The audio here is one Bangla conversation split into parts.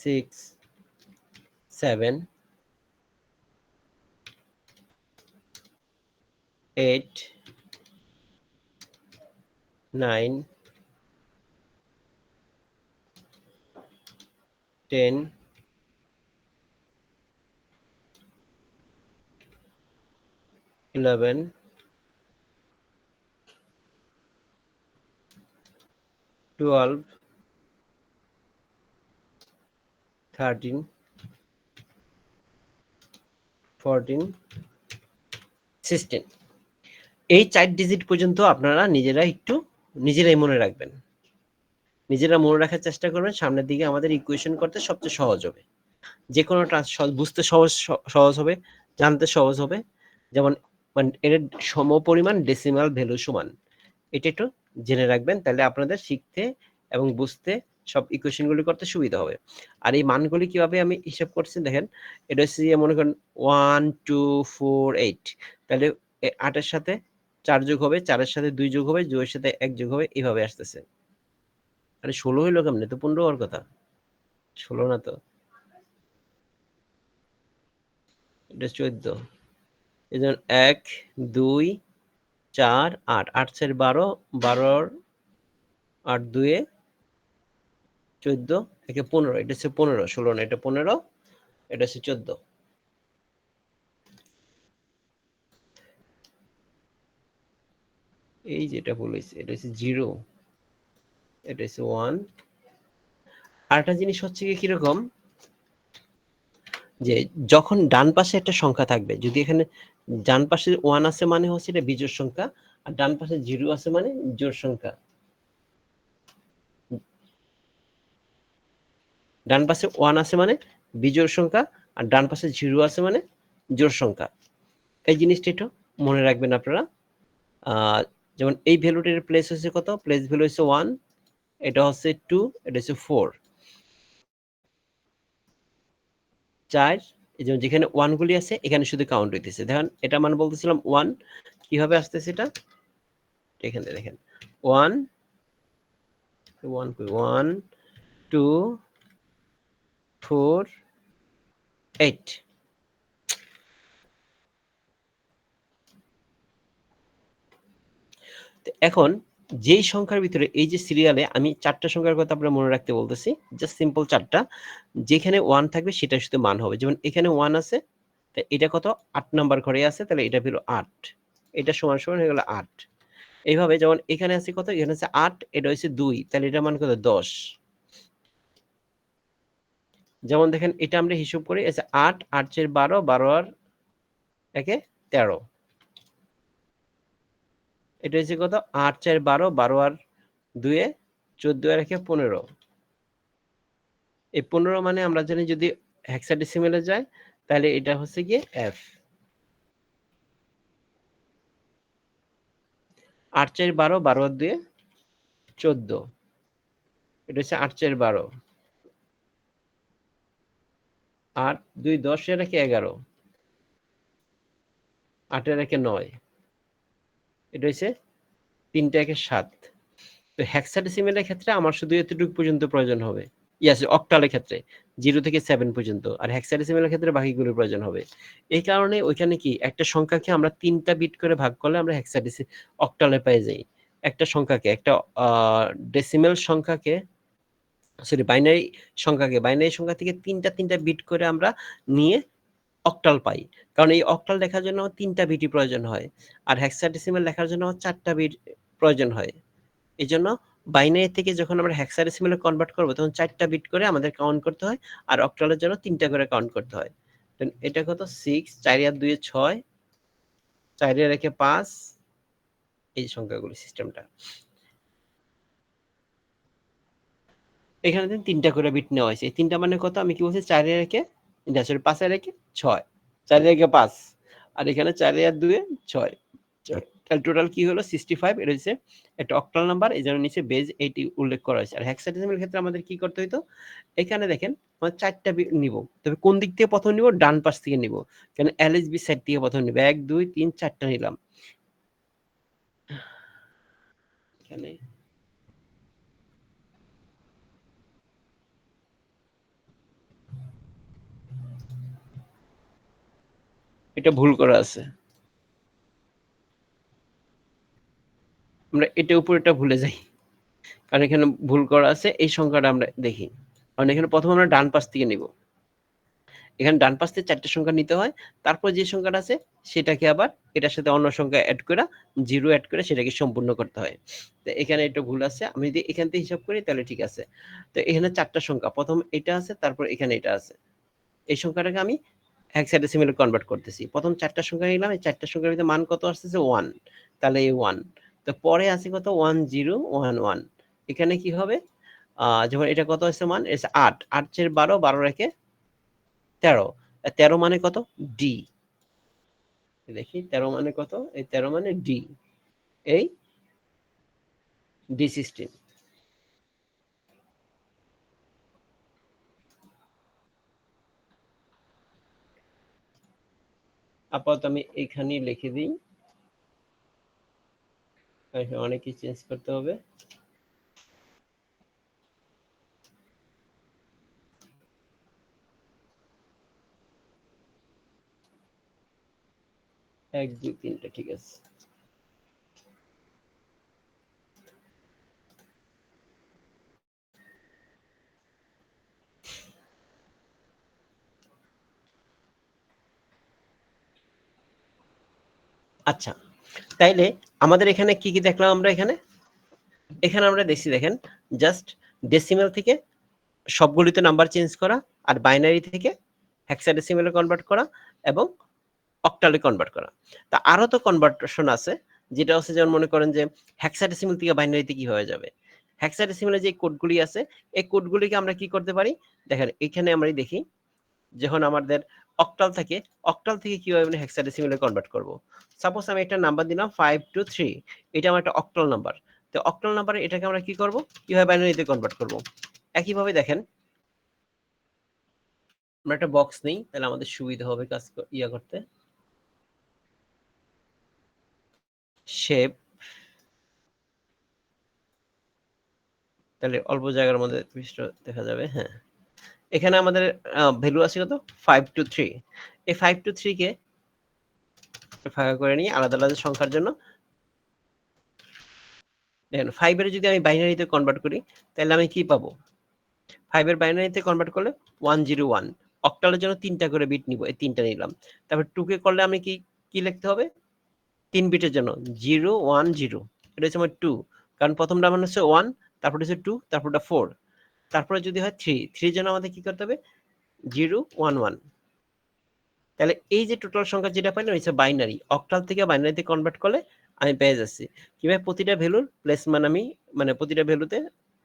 6 7 8 9 10 11 12 13 14 16 এই 4 ডিজিট পর্যন্ত আপনারা নিজেরাই মনে রাখবেন। নিজেরা মনে রাখার চেষ্টা করবেন, সামনের দিকে আমাদের ইকুয়েশন করতে সবচেয়ে সহজ হবে। যে কোনো বুঝতে সহজ হবে, জানতে সহজ হবে। যেমন মানে এর সমপরিমাণ ডেসিমাল ভ্যালু সমান, এটা একটু জেনে রাখবেন, তাহলে আপনাদের শিখতে এবং বুঝতে সব ইকুয়েশনগুলি করতে সুবিধা হবে। আর এই মানগুলি কিভাবে আমি হিসাব করছি দেখেন, এটা হচ্ছে মনে করেন 1 2 4 8, তাহলে 8 এর সাথে 4 যোগ হবে, 4 এর সাথে 2 যোগ হবে, 2 এর সাথে 1 যোগ হবে, এইভাবে আসতেছে। আরে 16 হইলো কেমনে? তো 15 হওয়ার কথা, 16 না তো, এটা 14। এই যেমন 1 2 4 8, 8 4 12, 12 8 2 14, একে 15, এটা হচ্ছে 15, 16 না, এটা 15, এটা হচ্ছে 14। এই যেটা বলেছে এটা হচ্ছে 0, এটা হচ্ছে 1। আরেকটা জিনিস হচ্ছে কি কিরকম, যে যখন ডান পাশে একটা সংখ্যা থাকবে, যদি এখানে ডান পাশে 1 আছে মানে হচ্ছে এটা বিজোড় সংখ্যা, আর ডান পাশে 0 আছে মানে জোড় সংখ্যা। ডান পাশে 1 আছে মানে বিজোড় সংখ্যা, আর ডান পাশে 0 আছে মানে জোড় সংখ্যা। এই জিনিসটা একটু মনে রাখবেন আপনারা। যেমন এই ভ্যালুটির প্লেস হচ্ছে কত, প্লেস ভ্যালু হচ্ছে 1, এটা হচ্ছে 2, এটা হচ্ছে 4, 4। এই যেখানে 1 গুলি আছে এখানে শুধু কাউন্ট হইতেছে। দেখেন এটা মানে বলতেছিলাম 1, কিভাবে আসতেছে এটা, এখানে দেখেন 1 1 1 2 4 8। এখন যেই সংখ্যার ভিতরে এই যে সিরিয়ালে আমি 4টা সংখ্যার কথা আপনারা মনে রাখতে বলতেছি, জাস্ট সিম্পল 4টা, যেখানে 1 থাকবে সেটা শুধু মান হবে। যেমন এখানে 1 আছে, তো এটা কত, 8 নাম্বার ঘরে আছে, তাহলে এটা হলো 8, এটা সমান সমান হয়ে গেল 8। এইভাবে যেমন এখানে আছে কত, এখানে আছে 8, এটা হচ্ছে 2, তাহলে এটা মান কত, 10। যেমন দেখেন এটা আমরা হিসাব করি, আছে 8 8 4 12, 12 আর একে 13, এটা হচ্ছে কত, 8 4 12, 12 আর 2 এ 14 আর একে 15। এই 15 মানে আমরা জানি যদি হেক্সাডেসিমেলে যায় তাহলে এটা হচ্ছে গিয়ে এফ। 8 4 12, 12 আর 2 14, এটা হচ্ছে 8 4 12, আর 2 10 এর একে 11, 8 এর একে 9, এটা হচ্ছে 3 একে 7। তো হেক্সাডেসিমেলের ক্ষেত্রে আমার শুধু এতটুকু পর্যন্ত প্রয়োজন হবে, ইয়াস অক্টালের ক্ষেত্রে 0 থেকে 7 পর্যন্ত, আর হেক্সাডেসিমেলের ক্ষেত্রে বাকিগুলোর প্রয়োজন হবে। এই কারণে ওইখানে কি একটা সংখ্যাকে আমরা 3টা বিট করে ভাগ করলে আমরা অক্টালে পেয়ে যাই। একটা সংখ্যাকে, একটা ডেসিমেল সংখ্যাকে, সরি বাইনারি সংখ্যা থেকে 3টা বিট করে আমরা নিয়ে অক্টাল পাই। কারণ এই অক্টাল লেখার জন্য 3টা বিটই প্রয়োজন হয়, আর হেক্সাডেসিমেল লেখার জন্য 4টা বিট প্রয়োজন হয়। এই জন্য বাইনারি থেকে যখন আমরা হেক্সাডেসিমেলে কনভার্ট করবো তখন 4টা বিট করে আমাদের কাউন্ট করতে হয়, আর অক্টালের জন্য 3টা করে কাউন্ট করতে হয়। এটা কত, 6, 4 আর 2 6, 4 আর 1 5, এই সংখ্যাগুলি সিস্টেমটা। এখানে 3টা করে বিট নেওয়া হয়েছে। এই 3টা মানে কত, আমি কি বলছি, 4 আর 1 সরি 5 আর 1 6, 4 আর 1 5, আর এখানে 4 আর 2 6, তাহলে টোটাল কি হলো 65। এটা হচ্ছে একটা অক্টাল নাম্বার, এই জন্য নিচে বেজ 80 উল্লেখ করা হয়েছে। আর হেক্সাডেসিমেল ক্ষেত্রে আমাদের কি করতে হইতো, এখানে দেখেন আমরা 4টা নিব, তবে কোন দিক থেকে প্রথম নিব, ডান পাশ থেকে নিব, কেন এলএসবি সাইড থেকে প্রথম নিব। 1 2 3 4টা নিলাম এখানে। এটা ভুল করা আছে, আমরা এটা উপরেটা ভুলে যাই, কারণ এখানে ভুল করা আছে। এই সংখ্যাটা আমরা দেখি, কারণ এখানে প্রথমে আমরা ডান পাশ থেকে নিব। এখানে ডান পাশ থেকে 4টা সংখ্যা নিতে হয়, তারপর যে সংখ্যাটা আছে সেটাকে আবার এটার সাথে অন্য সংখ্যা অ্যাড করে 0 অ্যাড করে সেটাকে সম্পূর্ণ করতে হয়। তো এখানে একটা ভুল আছে, আমি যদি এখান থেকে হিসাব করি তাহলে ঠিক আছে। তো এখানে 4টা সংখ্যা, প্রথম এটা আছে, তারপর এখানে এটা আছে। এই সংখ্যাটাকে আমি হেক্সাডেসিমেলে কনভার্ট করতেছি। প্রথম 4টা সংখ্যা নিলাম, এই 4টা সংখ্যার ভিতরে মান কত আসতেছে 1, তাহলে এই 1। তো পরে আছে কত 1011। এখানে কি হবে, যেমন এটা কত আছে মান, এটা 8, 8 এর 12, 12 একে 13, 13 মানে কত ডি, দেখি 13 মানে কত, এই 13 মানে ডি, এই D16। আপাতত আমি এখানেই লিখে দিই, অনেকই চেঞ্জ করতে হবে। এক দুই তিনটা ঠিক আছে। আচ্ছা, তাইলে আমাদের এখানে কি কি দেখলাম আমরা, এখানে আমরা দেখছি, দেখেন জাস্ট ডেসিমেল থেকে সবগুলিতে নাম্বার চেঞ্জ করা, আর বাইনারি থেকে হেক্সাডেসিমেলে কনভার্ট করা, এবং অক্টালে কনভার্ট করা। তা আরো তো কনভার্সন আছে, যেটা হচ্ছে যেমন মনে করেন যে হেক্সাডেসিমেল থেকে বাইনারিতে কি হয়ে যাবে। হেক্সাডেসিমেলে যে কোডগুলি আছে এই কোডগুলিকে আমরা কি করতে পারি, দেখেন এখানে আমরা দেখি, যখন আমাদের অক্টাল থাকে, অক্টাল থেকে কিভাবে আমরা হেক্সাডেসিমেলে কনভার্ট করব। সাপোজ আমি একটা নাম্বার দিলাম 523, এটা আমার একটা অক্টাল নাম্বার। তো অক্টাল নাম্বারে এটাকে আমরা কি করব, কিভাবে বাইনারিতে কনভার্ট করব। একইভাবে দেখেন, আমরা একটা বক্স নেই, তাহলে আমাদের সুবিধা হবে কাজ করতে। শেপ, তাহলে অল্প জায়গার মধ্যে দেখা যাবে। হ্যাঁ, এখানে আমাদের ভ্যালু আছে কত 523। এই 523 কে ভাগ করে নিয়ে আলাদা আলাদা সংখ্যার জন্য, দেখেন 5 এর যদি আমি বাইনারিতে কনভার্ট করি তাহলে আমি কি পাবো, 5 এর বাইনারিতে কনভার্ট করলে 101। অক্টালের জন্য 3টা করে বিট নিব, এই 3টা নিলাম। তারপর 2 কে করলে আমি কি কি লিখতে হবে, 3 বিটের জন্য 010, এটা হচ্ছে আমার 2, কারণ প্রথমটা মানে হচ্ছে 1, তারপর হচ্ছে 2, তারপরটা 4, তারপরে যদি হয় 3, 3 এর জন্য আমাদের কি করতে হবে 011। তাহলে এই যে টোটাল সংখ্যা যেটা পাইলাম এটা বাইনারি, অক্টাল থেকে বাইনারিতে কনভার্ট করলে আমি পেয়ে যাচ্ছি। কিভাবে প্রতিটা ভ্যালুর প্লেস মান আমি, মানে প্রতিটা ভ্যালুতে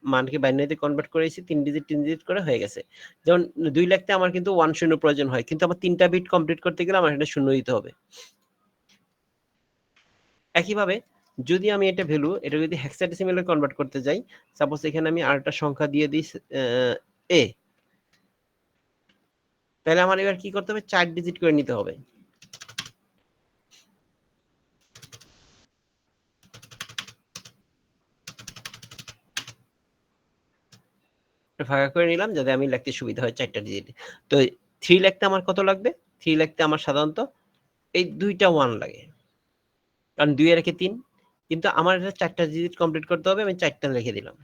মানকে বাইনারিতে কনভার্ট করেছি, 3 ডিজিট 3 ডিজিট করে হয়ে গেছে। যেমন 2 লিখতে আমার কিন্তু 1 শূন্য প্রয়োজন হয়, কিন্তু আমার 3টা বিট কমপ্লিট করতে গেলে আমার এটা শূন্য দিতে হবে। একইভাবে যদি আমি এটা ভ্যালু, এটা যদি হেক্সাডেসিমেলে কনভার্ট করতে যাই, সাপোজ এখানে আমি আরেকটা সংখ্যা দিয়ে দিই এ, তাহলে আমার এবার কি করতে হবে 4 ডিজিট করে নিতে হবে। ভাগা করে নিলাম যাতে আমি লিখতে সুবিধা হয় 4টা ডিজিট। তো 3 লিখতে আমার কত লাগবে, 3 লিখতে আমার সাধারণত এই 2টা 1 লাগে, কারণ 2 এর একে 3, কিন্তু আমার এটা 4টা ডিজিট কমপ্লিট করতে হবে, আমি 4টা লিখে দিলাম।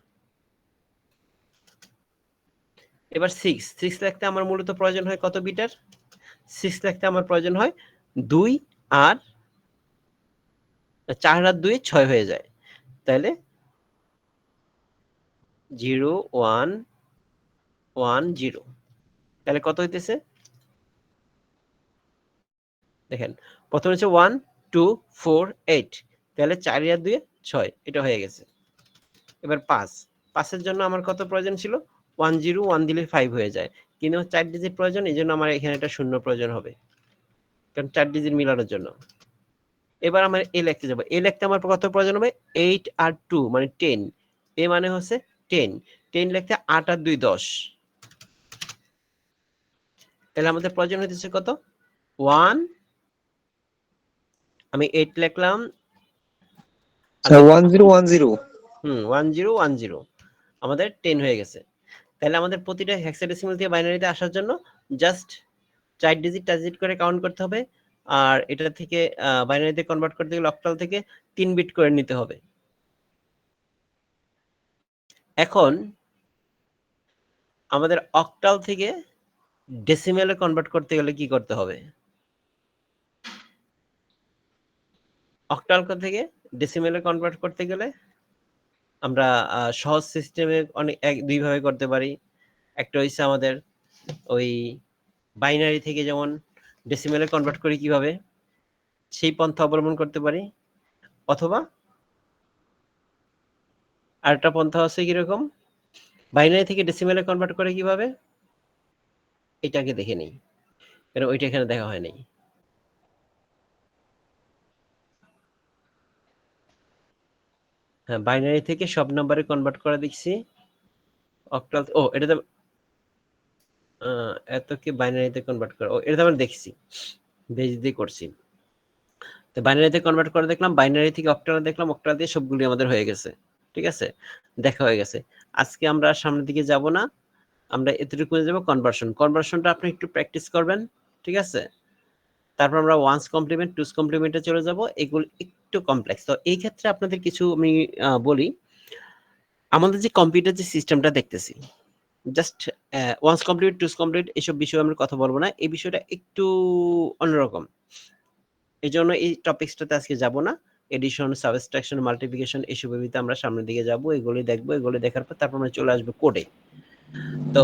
এবার 6 লিখতে আমার মূলত প্রয়োজন হয় কত বিটার, 6 লিখতে আমার প্রয়োজন হয় 2 আর 4 আর 2 6 হয়ে যায়, তাহলে 0110, তাহলে কত হইতেছে, দেখেন প্রথমে হচ্ছে 1 2 4 8, তাহলে 4 আর 2 6, এটা হয়ে গেছে। এবার 5 এর জন্য আমার কত প্রয়োজন ছিল, 101 দিলে 5 হয়ে যায়, কিন্তু 4 ডিজিট প্রয়োজন, এই জন্য আমার এখানে একটা শূন্য প্রয়োজন হবে, কারণ 4 ডিজিট মিলানোর জন্য। এবার আমার এ লিখতে যাবো, এ লিখতে আমার কত প্রয়োজন হবে 8 আর 2 মানে 10, এ মানে হচ্ছে 10, 10 লিখতে 8 আর 2 10, তাহলে আমাদের প্রয়োজন হইতেছে কত 1, আমি 8 লিখলাম, 1010 1010, আমাদের 10 হয়ে গেছে। তাহলে আমাদের প্রতিটা হেক্সাডেসিমাল থেকে বাইনারিতে আসার জন্য জাস্ট 4 ডিজিট করে কাউন্ট করতে হবে, আর এটা থেকে বাইনারিতে কনভার্ট করতে গেলে অক্টাল থেকে 3 বিট করে নিতে হবে। এখন আমাদের অক্টাল থেকে ডেসিমেলে কনভার্ট করতে গেলে কি করতে হবে? অক্টাল থেকে ডেসিমেলে কনভার্ট করতে গেলে আমরা সহজ সিস্টেমে অনেক দুই ভাবে করতে পারি। একটা হইছে আমাদের ওই বাইনারি থেকে যেমন ডেসিমেলে কনভার্ট করি কিভাবে, সেই পন্থা অবলম্বন করতে পারি। অথবা আরেকটা পন্থা আছে কিরকম, বাইনারি থেকে ডেসিমেলে কনভার্ট করে কিভাবে, এটাকে দেখে নেই, কারণ ওইটা এখানে দেখা হয় নাই। হ্যাঁ, বাইনারি থেকে সব নাম্বারে কনভার্ট করা দেখছি। অক্টাল এটা তো এতকে বাইনারিতে কনভার্ট করা, এটা তো আমরা দেখছি, বেজ দিয়ে করছি। তো বাইনারিতে কনভার্ট করে দেখলাম, বাইনারি থেকে অক্টাল দেখলাম, অক্টাল দিয়ে সবগুলি আমাদের হয়ে গেছে। ঠিক আছে, দেখা হয়ে গেছে। আজকে আমরা সামনের দিকে যাব না, আমরা এতটুকু যাব কনভার্সন। কনভার্সনটা আপনি একটু প্র্যাকটিস করবেন, ঠিক আছে? তারপর আমরা ওয়ান্স কমপ্লিমেন্ট, টুস কমপ্লিমেন্টে চলে যাব। এগুলো একটু কমপ্লেক্স। তো এই ক্ষেত্রে আপনাদের কিছু আমি বলি। আমাদের যে কম্পিউটার যে সিস্টেমটা দেখতেছি, জাস্ট ওয়ান্স কমপ্লিট, টুস কমপ্লিট এসব বিষয়ে আমরা কথা বলবো না। এই বিষয়টা একটু অন্যরকম। এই জন্য এই টপিক্সটাতে আজকে যাব না। এডিশন, সাবট্রাকশন, মাল্টিপ্লিকেশন এসবের ভিতরে আমরা সামনের দিকে যাব, এগুলি দেখবো। এগুলি দেখার পর তারপর আমরা চলে আসবো কোডে। তো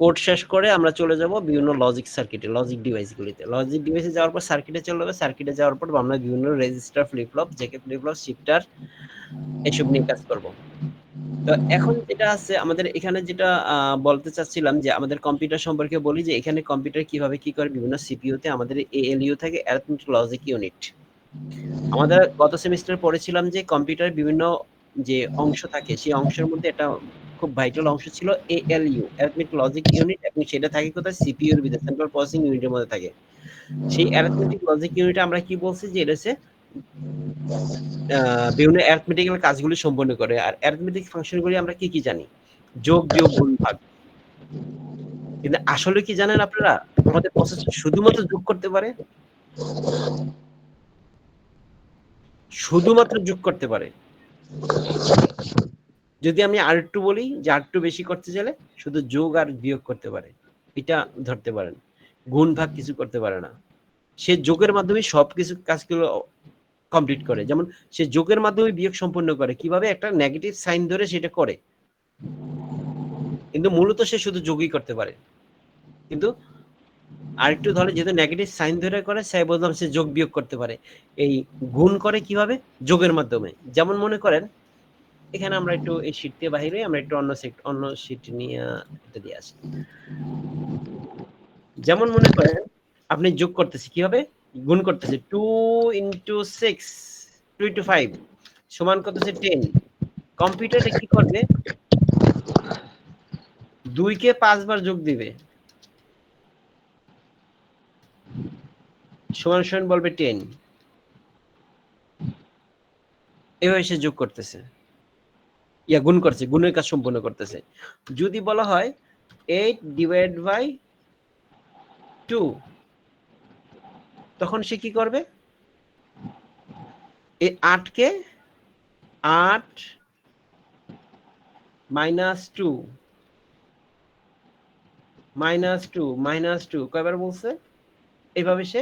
কোড শেষ করে আমরা চলে যাব বিভিন্ন লজিক সার্কিটে, লজিক ডিভাইসগুলিতে। লজিক ডিভাইসে যাওয়ার পর সার্কিটে চলে যাবে। সার্কিটে যাওয়ার পর আমরা বিভিন্ন register, flip flop, JK flip flop, shifter এসব নিয়ে কাজ করব। তো এখন যেটা আছে আমাদের এখানে, যেটা বলতে চাচ্ছিলাম যে আমাদের কম্পিউটার সম্পর্কে বলি, যে এখানে কম্পিউটার কিভাবে কি করে। বিভিন্ন সিপিইউতে আমাদের এএলইউ থাকে, অ্যারিথমেটিক লজিক ইউনিট। আমাদের গত সেমিস্টারে পড়েছিলাম যে কম্পিউটারের বিভিন্ন যে অংশ থাকে, সেই অংশের মধ্যে একটা খুব ভাইটাল অংশ ছিল এএলইউ, অ্যারিথমেটিক লজিক ইউনিট, এবং সেটা থাকে কোথায়? সিপিইউ এর ভিতরে, সেন্ট্রাল প্রসেসিং ইউনিটের মধ্যে থাকে। সেই অ্যারিথমেটিক লজিক ইউনিটে আমরা কি বলছি, যে এটা হচ্ছে বিভিন্ন অ্যারিথমেটিক্যাল কাজগুলি সম্পন্ন করে। আর অ্যারিথমেটিক ফাংশনগুলি আমরা কি কি জানি? যোগ, বিয়োগ, গুণ, ভাগ। কিন্তু আসলে কি জানেন আপনারা, আমাদের প্রসেসর শুধুমাত্র যোগ করতে পারে, শুধুমাত্র যোগ করতে পারে। যদি আমি আরেকটু বলি, যে আরেকটু বেশি করতে চাইলে শুধু যোগ আর বিয়োগ করতে পারে, এটা ধরতে পারেন। গুণ ভাগ কিছু করতে পারে না। সে যোগের মাধ্যমে সবকিছু কাজগুলো কমপ্লিট করে। যেমন সে যোগের মাধ্যমে বিয়োগ সম্পন্ন করে, কিভাবে? একটা নেগেটিভ সাইন ধরে সেটা করে, কিন্তু মূলত সে শুধু যোগই করতে পারে। কিন্তু আরেকটু ধরে, যেহেতু নেগেটিভ সাইন ধরে করে, সে বললাম সে যোগ বিয়োগ করতে পারে। এই গুণ করে কিভাবে? যোগের মাধ্যমে। যেমন মনে করেন, এখানে আমরা একটু এই শীট থেকে বাহিরে আমরা একটু অন্য শীট নিয়ে এটা দিয়ে আসি। যেমন মনে করেন আপনি যোগ করতেছি, কিভাবে? গুণ করতেছি 2 into 6, 2 into 5 সমান কত হচ্ছে 10। কম্পিউটারে কি করবে? 2 কে 5 বার যোগ দিবে, সমান সমান বলবে 10। এভাবে সে যোগ করতেছে, গুণ করছে, গুণের কাজ সম্পূর্ণ করতেছে। যদি বলা হয় 8 ডিভাইড বাই 2, তখন সে কি করবে? এই 8 কে 8 মাইনাস 2 মাইনাস 2 মাইনাস 2 কয়বার বলছে? এইভাবে সে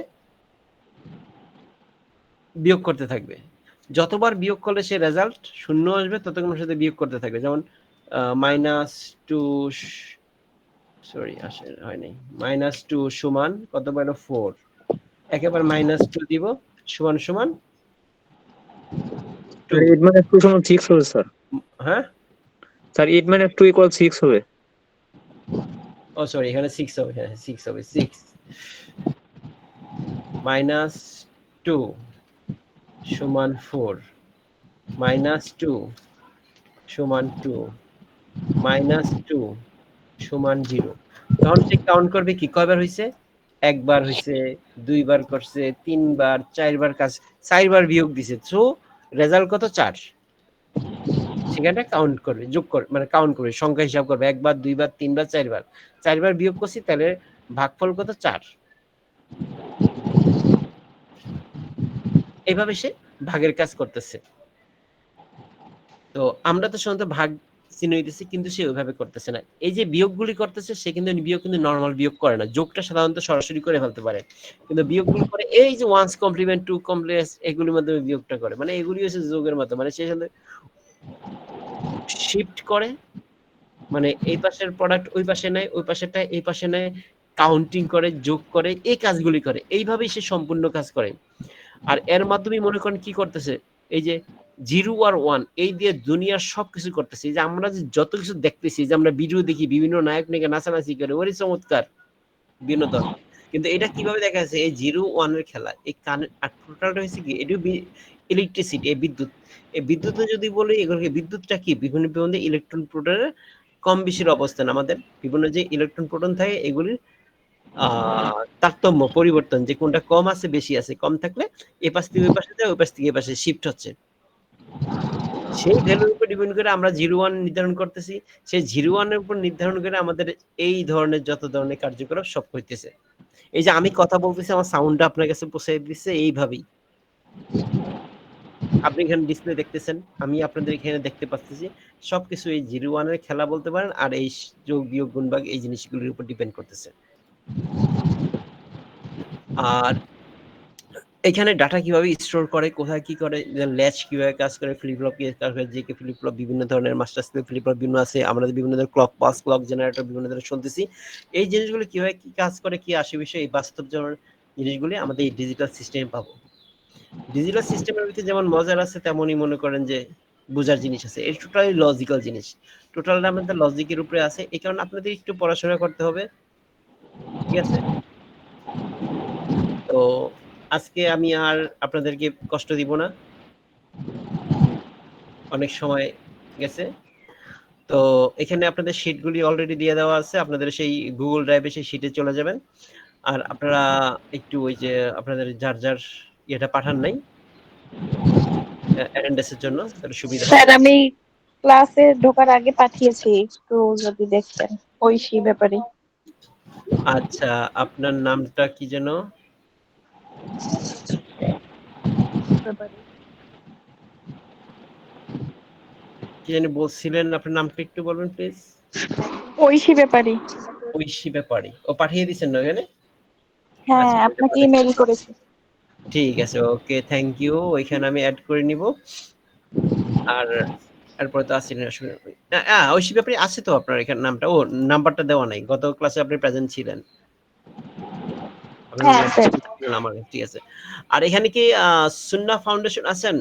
বিয়োগ করতে থাকবে। যতবার বিয়োগ করলে সে রেজাল্ট শূন্য আসবে, ততক্ষণ সাথে বিয়োগ করতে থাকবে। যেমন মাইনাস 2, সরি আসে হয় নাই, মাইনাস 2 সমান কত পাইলো? 4। একেবারে মাইনাস 2 দিব, সমান সমান 2। 8 minus 2 সমান 6 হবে স্যার। হ্যাঁ স্যার 8 minus 2 equal 6 হবে। ও সরি, এখানে 6 হবে। হ্যাঁ 6 হবে। 6 মাইনাস 2 সমান 4, মাইনাস 2 সমান 2, মাইনাস 2 সমান 0। তখন সে কাউন্ট করবে কি কয়বার হইছে? একবার হইছে, দুইবার করছে, তিনবার, চারবার কাজ, 4বার বিয়োগ দিছে। সো রেজাল্ট কত? 4। সেখানটা কাউন্ট করবে, যোগ করবে, মানে কাউন্ট করবে, সংখ্যা হিসাব করবে, 1 বার 2 বার 3 বার 4 বার, 4 বার বিয়োগ করছি, তাহলে ভাগফল কত? 4। এইভাবে সে ভাগের কাজ করতেছে। তো আমরা তো সাধারণত ভাগ চিহ্ন দিতেছি, কিন্তু সে ওইভাবে করতেছে না। এই যে বিয়োগগুলি করতেছে, সে কিন্তু বিয়োগ কিন্তু নরমাল বিয়োগ করে না। যোগটা সাধারণত সরাসরি করে ফেলতে পারে, কিন্তু বিয়োগগুলো করে এই যে ওয়ান্স কমপ্লিমেন্ট, টু কমপ্লেক্স, এগুলির মাধ্যমে বিয়োগটা করে। মানে এগুলি হচ্ছে যোগের মাধ্যমে, মানে সে সাথে শিফট করে, মানে এই পাশের প্রোডাক্ট ওই পাশে নেয়, ওই পাশেরটা এই পাশে নেয়, কাউন্টিং করে, যোগ করে, এই কাজগুলি করে। এইভাবেই সে সম্পূর্ণ কাজ করে। আর এর মাধ্যমে মনে করেন কি করতেছে, এই যে 0 আর 1 এই দিয়ে দুনিয়ার সবকিছু করতেছে। এই যে আমরা যে যত কিছু দেখতেছি, যে আমরা ভিডিও দেখি, বিভিন্ন নায়ক নায়িকা নাচানাচি করে, ওরই চমৎকার বিনোদন। কিন্তু এটা কিভাবে দেখা যাচ্ছে, এই 0 1 এর খেলা, এই আর টোটালটা হচ্ছে কি, এটা ইলেকট্রিসিটি, এই বিদ্যুৎ। এই বিদ্যুতে যদি বলি, এগুলোকে বিদ্যুৎটা কি, বিভিন্ন বিভিন্ন ইলেকট্রন প্রোটনের কম বেশির অবস্থান। আমাদের বিভিন্ন যে ইলেকট্রন প্রোটন থাকে, এগুলির তারতম্য, পরিবর্তন, যে কোনটা কম আছে বেশি আছে। কম থাকলে এ পাশ থেকে ওই পাশে যায়, ওই পাশ থেকে এ পাশে শিফট হচ্ছে। সেই ভ্যালুর উপর ডিপেন্ড করে আমরা 0 1 নির্ধারণ করতেছি। সেই 0 1 এর উপর নির্ধারণ করে আমাদের এই ধরনের যত ধরনের কার্যকলাপ সব হইতেছে। এই যে আমি কথা বলতেছি, আমার সাউন্ডটা আপনার কাছে পৌঁছে দিচ্ছে এইভাবেই। আপনি এখানে ডিসপ্লে দেখতেছেন, আমি আপনাদের এখানে দেখতে পাচ্ছি। সবকিছু এই 0 1 এর খেলা বলতে পারেন, আর এই যোগ বিয়োগ গুণ ভাগ এই জিনিসগুলোর উপর ডিপেন্ড করতেছে। আর এখানে ডাটা কিভাবে স্টোর করে, কোথায় কি করে, ল্যাচ কিভাবে কাজ করে, ফ্লিপ ফ্লপ কিভাবে কাজ করে, জিকে ফ্লিপ ফ্লপ, বিভিন্ন ধরনের মাস্টার স্কেল ফ্লিপ ফ্লপ বিভিন্ন আছে, আমরা বিভিন্ন ধরনের ক্লক পাস, ক্লক জেনারেটর বিভিন্ন ধরনের শুনতেছি। এই জিনিসগুলো কিভাবে কি কাজ করে, কি আসে বিষয়, এই বাস্তব জিনিসগুলি আমাদের এই ডিজিটাল সিস্টেমে পাবো। ডিজিটাল সিস্টেমের ভিতরে যেমন মজার আছে, তেমনই মনে করেন যে বোঝার জিনিস আছে। এই টোটালি লজিক্যাল জিনিস, টোটালটা আমাদের লজিকের উপরে আছে। এই কারণে আপনাদের একটু পড়াশোনা করতে হবে, ঠিক আছে? তো আজকে আমি আর আপনাদেরকে কষ্ট দিব না, অনেক সময় গেছে। তো এখানে আপনাদের শিটগুলি অলরেডি দিয়ে দেওয়া আছে, আপনাদের সেই গুগল ড্রাইভে সেই শিটে চলে যাবেন। আর আপনারা একটু ওই যে আপনাদের যার যার ইয়েটা পাঠান নাই অ্যাটেন্ডেন্সের জন্য, তাহলে সুবিধা হয়। স্যার আমি ক্লাসে ঢোকার আগে পাঠিয়েছি, একটু যদি দেখতেন ঐশী ব্যাপারে। আচ্ছা, আপনার নামটা কি যেন? কি জানি বলছিলেন, আপনার নামটা একটু বলবেন প্লিজ। ঐশী ব্যাপারে। ঐশী ব্যাপারী, ও পাঠিয়ে দিয়েছেন না এখানে? হ্যাঁ, আচ্ছা, আপনাকে ইমেল করেছি। ঠিক আছে, ওকে, থ্যাংক ইউ। ওইখানে আমি অ্যাড করে নিব। আর এরপরে তো আসেন আসলে, ঐশী ব্যাপারী আছে তো আপনার এখানে নামটা? ও নাম্বারটা দেওয়া নাই, গত ক্লাসে আপনি প্রেজেন্ট ছিলেন। হ্যাঁ স্যার। আমার ঠিক আছে। আর এখানে কি সুন্নাহ ফাউন্ডেশন আছেন?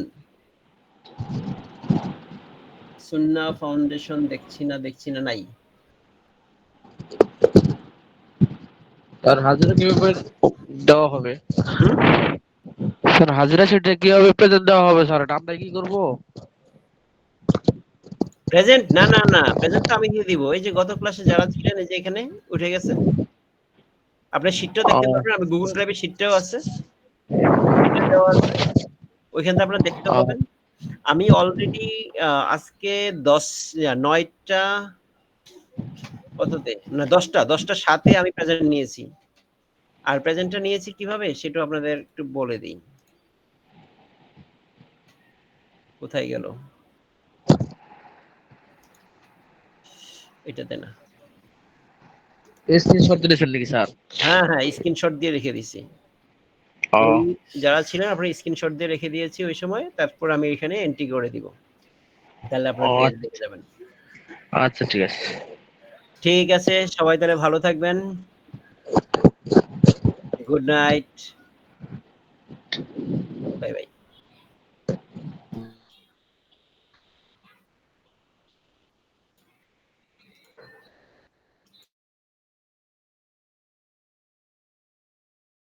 সুন্নাহ ফাউন্ডেশন দেখছি না, নাই। আর হাজিরা কিভাবে দেওয়া হবে? হুম? স্যার হাজিরা সেটা কিভাবে প্রেজেন্ট দেওয়া হবে স্যার? এটা আমরা কি করব? প্রেজেন্ট না, প্রেজেন্ট তো আমি দিয়ে দিব। এই যে গত ক্লাসে যারা ছিলেন, এই যে এখানে উঠে গেছে। আপনার শিটটাও দেখতে পারবেন, আমি গুগল ড্রাইভে শিটটাও আছে, শিটে দেওয়া আছে, ওইখান থেকে আপনারা দেখতে পাবেন। আমি অলরেডি আজকে 9টা কততে, না 10টা 7-এ আমি প্রেজেন্ট নিয়েছি। আর প্রেজেন্টটা নিয়েছি কিভাবে সেটা আপনাদের একটু বলে দিই। কোথায় গেল? এটাতে না, স্ক্রিনশট দিয়েছেন নাকি স্যার? হ্যাঁ, স্ক্রিনশট দিয়ে রেখে দিয়েছি। ওই যারা ছিলেন আপনারা স্ক্রিনশট দিয়ে রেখে দিয়েছি ওই সময়, তারপর আমি এখানে এন্ট্রি করে দিব, তাহলে আপনারা দেখে যাবেন। আচ্ছা ঠিক আছে। ঠিক আছে, সবাই তাহলে ভালো থাকবেন। Good night, bye bye.